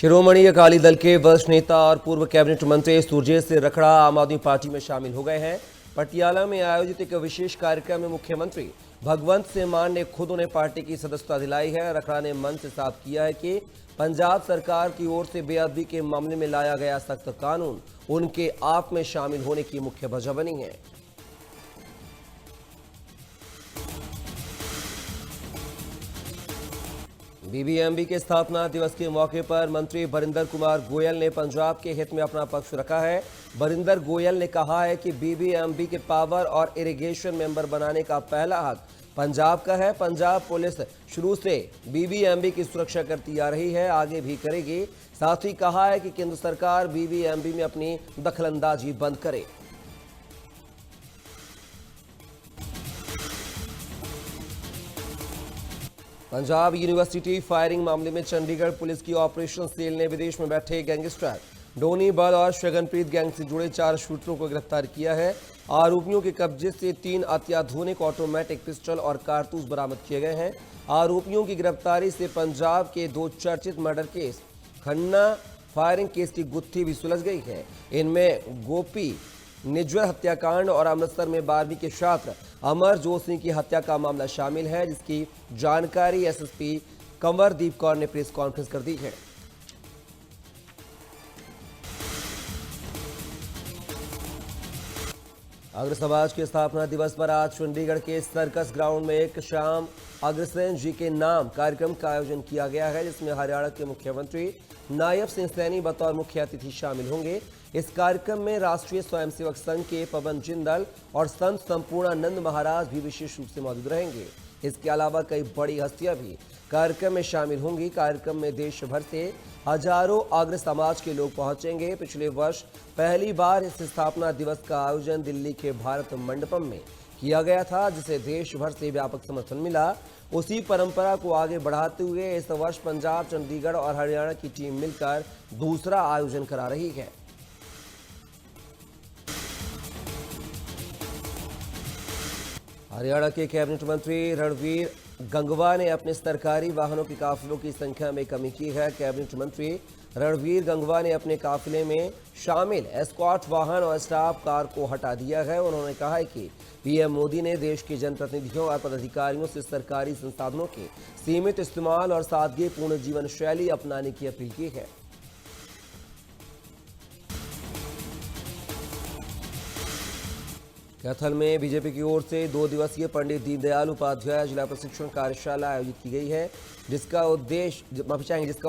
शिरोमणि अकाली दल के वरिष्ठ नेता और पूर्व कैबिनेट मंत्री सुरजेत सिंह रखड़ा आम आदमी पार्टी में शामिल हो गए हैं। पटियाला में आयोजित एक विशेष कार्यक्रम में मुख्यमंत्री भगवंत सिंह मान ने खुद उन्हें पार्टी की सदस्यता दिलाई है। रखड़ा ने मंच से साफ किया है कि पंजाब सरकार की ओर से बेअदबी के मामले में लाया गया सख्त कानून उनके आप में शामिल होने की मुख्य वजह बनी है। बीबीएमबी के स्थापना दिवस के मौके पर मंत्री बरिंदर कुमार गोयल ने पंजाब के हित में अपना पक्ष रखा है। बरिंदर गोयल ने कहा है कि बीबीएमबी के पावर और इरिगेशन मेंबर बनाने का पहला हक पंजाब का है। पंजाब पुलिस शुरू से बीबीएमबी की सुरक्षा करती आ रही है, आगे भी करेगी। साथ ही कहा है कि केंद्र सरकार बीबीएमबी में अपनी दखलंदाजी बंद करे। पंजाब यूनिवर्सिटी फायरिंग मामले में चंडीगढ़ पुलिस की ऑपरेशन सेल ने विदेश में बैठे गैंगस्टर डोनी बल और शगनप्रीत गैंग से जुड़े 4 शूटरों को गिरफ्तार किया है। आरोपियों के कब्जे से 3 अत्याधुनिक ऑटोमेटिक पिस्टल और कारतूस बरामद किए गए हैं। आरोपियों की गिरफ्तारी से पंजाब के 2 चर्चित murder case Khanna firing case की गुत्थी भी सुलझ गई है। इनमें गोपी निज्वर हत्याकांड और अमृतसर में 12वीं के छात्र अमरजोत सिंह की हत्या का मामला शामिल है, जिसकी जानकारी एसएसपी कंवरदीप कौर ने प्रेस कॉन्फ्रेंस कर दी है। अग्र समाज के स्थापना दिवस पर आज चंडीगढ़ के सर्कस ग्राउंड में एक श्याम अग्रसेन जी के नाम कार्यक्रम का आयोजन किया गया है, जिसमें हरियाणा के मुख्यमंत्री नायब सिंह सैनी बतौर मुख्य अतिथि शामिल होंगे। इस कार्यक्रम में राष्ट्रीय स्वयंसेवक संघ के पवन जिंदल और संत संपूर्णानंद महाराज भी विशेष रूप से मौजूद रहेंगे। इसके अलावा कई बड़ी हस्तियां भी कार्यक्रम में शामिल होंगी। कार्यक्रम में देश भर से हजारों अग्र समाज के लोग पहुंचेंगे। पिछले वर्ष पहली बार इस स्थापना दिवस का आयोजन दिल्ली के भारत मंडपम में किया गया था, जिसे देश भर से व्यापक समर्थन मिला। उसी परंपरा को आगे बढ़ाते हुए इस वर्ष पंजाब, चंडीगढ़ और हरियाणा की टीम मिलकर दूसरा आयोजन करा रही है। हरियाणा के कैबिनेट मंत्री रणवीर गंगवा ने अपने सरकारी वाहनों के काफिलों की संख्या में कमी की है। कैबिनेट मंत्री रणवीर गंगवा ने अपने काफिले में शामिल एस्कॉर्ट वाहन और स्टाफ कार को हटा दिया है। उन्होंने कहा है कि पीएम मोदी ने देश के जनप्रतिनिधियों और पदाधिकारियों से सरकारी संसाधनों के सीमित इस्तेमाल और सादगीपूर्ण जीवन शैली अपनाने की अपील की है। कैथल में बीजेपी की ओर से 2 दिवसीय पंडित दीनदयाल उपाध्याय जिला प्रशिक्षण कार्यशाला आयोजित की गई है, जिसका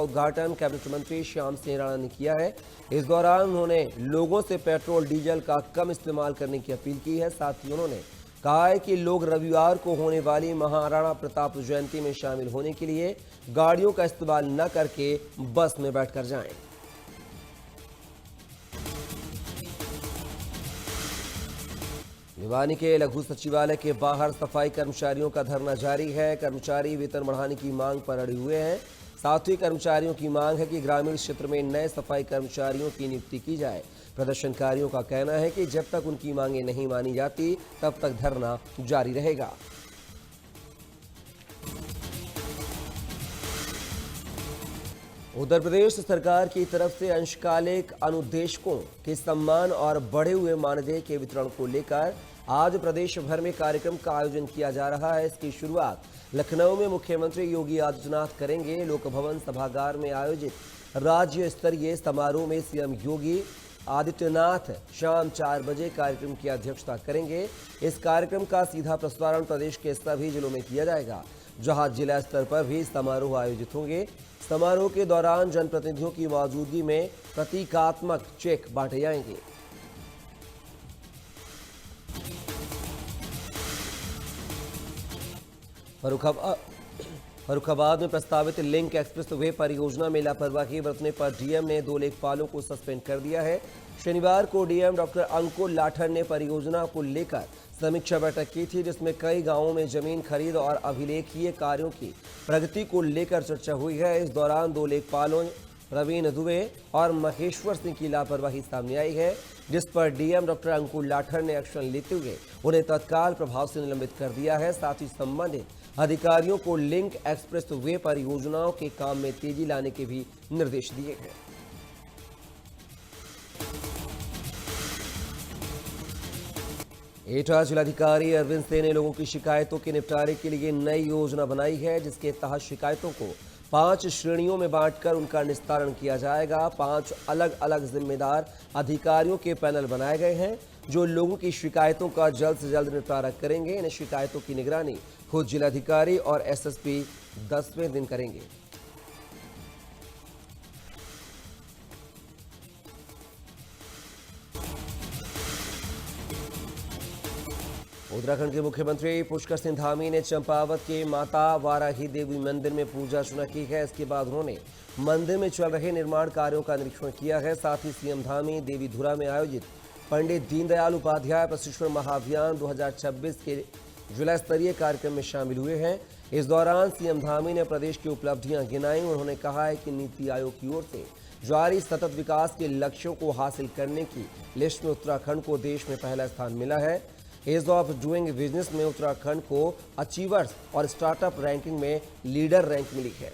उद्घाटन कैबिनेट मंत्री श्याम सिंह राणा ने किया है। इस दौरान उन्होंने लोगों से पेट्रोल डीजल का कम इस्तेमाल करने की अपील की है। साथ ही उन्होंने कहा है कि लोग रविवार को होने वाली महाराणा प्रताप जयंती में शामिल होने के लिए गाड़ियों का इस्तेमाल न करके बस में बैठकर जाएं। भिवानी के लघु सचिवालय के बाहर सफाई कर्मचारियों का धरना जारी है। कर्मचारी वेतन बढ़ाने की मांग पर अड़े हुए हैं। साथ ही कर्मचारियों की मांग है कि ग्रामीण क्षेत्र में नए सफाई कर्मचारियों की नियुक्ति की जाए। प्रदर्शनकारियों का कहना है कि जब तक उनकी मांगें नहीं मानी जाती तब तक धरना जारी रहेगा। उत्तर प्रदेश सरकार की तरफ से अंशकालिक अनुदेशकों के सम्मान और बढ़े हुए मानदेय के वितरण को लेकर आज प्रदेश भर में कार्यक्रम का आयोजन किया जा रहा है। इसकी शुरुआत लखनऊ में मुख्यमंत्री योगी आदित्यनाथ करेंगे। लोक भवन सभागार में आयोजित राज्य स्तरीय समारोह में सीएम योगी आदित्यनाथ शाम 4 बजे कार्यक्रम की अध्यक्षता करेंगे। इस कार्यक्रम का सीधा प्रसारण प्रदेश के सभी जिलों में किया जाएगा, जहां जिला स्तर पर भी समारोह आयोजित होंगे। समारोह के दौरान जनप्रतिनिधियों की मौजूदगी में प्रतीकात्मक चेक बांटे जाएंगे। फर्रुखाबाद में प्रस्तावित लिंक एक्सप्रेस वे परियोजना में लापरवाही बरतने पर डीएम ने 2 लेखपालों को सस्पेंड कर दिया है। शनिवार को डीएम डॉक्टर अंकुर लाठर ने परियोजना को लेकर समीक्षा बैठक की थी, जिसमें कई गांवों में जमीन खरीद और अभिलेखीय कार्यों की प्रगति को लेकर चर्चा हुई है। इस दौरान 2 लेखपालों प्रवीण दुबे और महेश्वर सिंह की लापरवाही सामने आई है, जिस पर डीएम डॉक्टर अंकुर लाठर ने एक्शन लेते हुए उन्हें तत्काल प्रभाव से निलंबित कर दिया है। साथ ही संबंधित अधिकारियों को लिंक एक्सप्रेस वे परियोजनाओं के काम में तेजी लाने के भी निर्देश दिए हैं। एटा जिलाधिकारी अरविंद सिंह ने लोगों की शिकायतों के निपटारे के लिए नई योजना बनाई है, जिसके तहत शिकायतों को 5 श्रेणियों में बांटकर उनका निस्तारण किया जाएगा। 5 अलग अलग जिम्मेदार अधिकारियों के पैनल बनाए गए हैं, जो लोगों की शिकायतों का जल्द से जल्द निपटारा करेंगे। इन शिकायतों की निगरानी खुद जिलाधिकारी और एसएसपी 10वें दिन करेंगे। उत्तराखंड के मुख्यमंत्री पुष्कर सिंह धामी ने चंपावत के माता वाराही देवी मंदिर में पूजा अर्चना की है। इसके बाद उन्होंने मंदिर में चल रहे निर्माण कार्यों का निरीक्षण किया है। साथ ही सीएम धामी देवीधुरा में आयोजित पंडित दीनदयाल उपाध्याय प्रशिक्षण महाअभियान 2026 के जिला स्तरीय कार्यक्रम में शामिल हुए हैं। इस दौरान सीएम धामी ने प्रदेश की उपलब्धियां गिनाई। उन्होंने कहा है कि नीति आयोग की ओर से जारी सतत विकास के लक्ष्यों को हासिल करने की लिस्ट में उत्तराखंड को देश में पहला स्थान मिला है। ईज ऑफ डूइंग बिजनेस में उत्तराखंड को अचीवर्स और स्टार्टअप रैंकिंग में लीडर रैंक मिली है।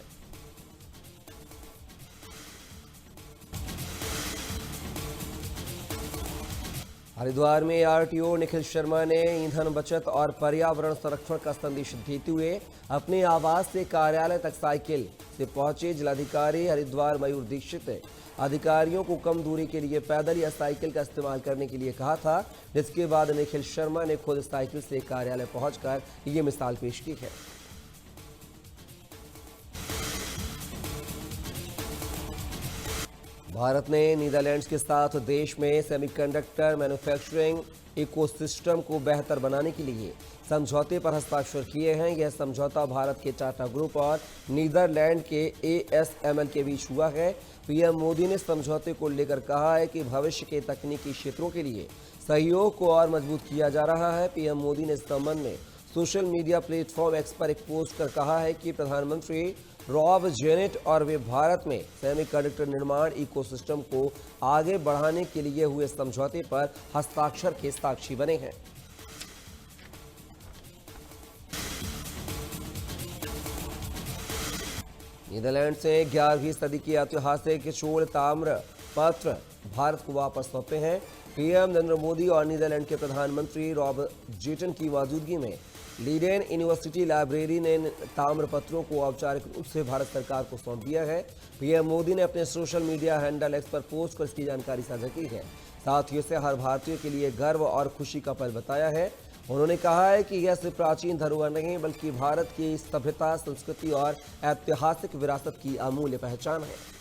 हरिद्वार में आरटीओ निखिल शर्मा ने ईंधन बचत और पर्यावरण संरक्षण का संदेश देते हुए अपने आवास से कार्यालय तक साइकिल से पहुंचे। जिलाधिकारी हरिद्वार मयूर दीक्षित ने अधिकारियों को कम दूरी के लिए पैदल या साइकिल का इस्तेमाल करने के लिए कहा था, जिसके बाद निखिल शर्मा ने खुद साइकिल से कार्यालय पहुंचकर ये मिसाल पेश की है। भारत ने नीदरलैंड्स के साथ देश में सेमीकंडक्टर मैन्युफैक्चरिंग इकोसिस्टम को बेहतर बनाने के लिए समझौते पर हस्ताक्षर किए हैं। यह समझौता भारत के टाटा ग्रुप और नीदरलैंड के ASML के बीच हुआ है। पीएम मोदी ने समझौते को लेकर कहा है कि भविष्य के तकनीकी क्षेत्रों के लिए सहयोग को और मजबूत किया जा रहा है। पीएम मोदी ने इस संबंध में सोशल मीडिया प्लेटफॉर्म एक्स पर एक पोस्ट कर कहा है कि प्रधानमंत्री रॉब जेनेट और वे भारत में सेमीकंडक्टर निर्माण इकोसिस्टम को आगे बढ़ाने के लिए हुए समझौते पर हस्ताक्षर के साक्षी बने हैं। नीदरलैंड से 11वीं सदी की ऐतिहासिक चोल ताम्र पत्र भारत को वापस सौंपे हैं। पीएम नरेंद्र मोदी और नीदरलैंड के प्रधानमंत्री रॉब जेटन की मौजूदगी में लीडेन यूनिवर्सिटी लाइब्रेरी ने ताम्र पत्रों को औपचारिक रूप से भारत सरकार को सौंप दिया है। पीएम मोदी ने अपने सोशल मीडिया हैंडल एक्स पर पोस्ट कर इसकी जानकारी साझा की है। साथ ही इसे हर भारतीय के लिए गर्व और खुशी का पल बताया है। उन्होंने कहा है कि यह सिर्फ प्राचीन धरोहर नहीं बल्कि भारत की सभ्यता, संस्कृति और ऐतिहासिक विरासत की अमूल्य पहचान है।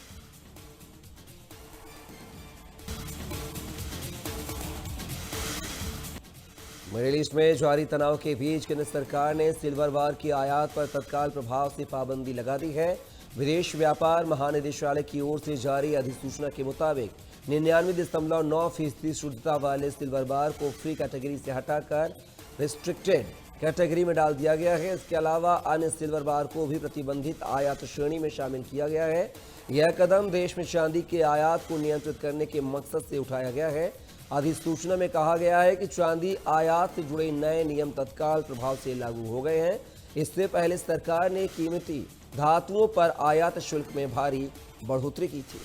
मिडिल ईस्ट में जारी तनाव के बीच केंद्र सरकार ने सिल्वर बार की आयात पर तत्काल प्रभाव से पाबंदी लगा दी है। विदेश व्यापार महानिदेशालय की ओर से जारी अधिसूचना के मुताबिक 99.9% शुद्धता वाले सिल्वर बार को फ्री कैटेगरी से हटाकर रिस्ट्रिक्टेड कैटेगरी में डाल दिया गया है। इसके अलावा अन्य सिल्वर बार को भी प्रतिबंधित आयात श्रेणी में शामिल किया गया है। यह कदम देश में चांदी के आयात को नियंत्रित करने के मकसद से उठाया गया है। अधिसूचना में कहा गया है कि चांदी आयात से जुड़े नए नियम तत्काल प्रभाव से लागू हो गए हैं। इससे पहले सरकार ने कीमती धातुओं पर आयात शुल्क में भारी बढ़ोतरी की थी।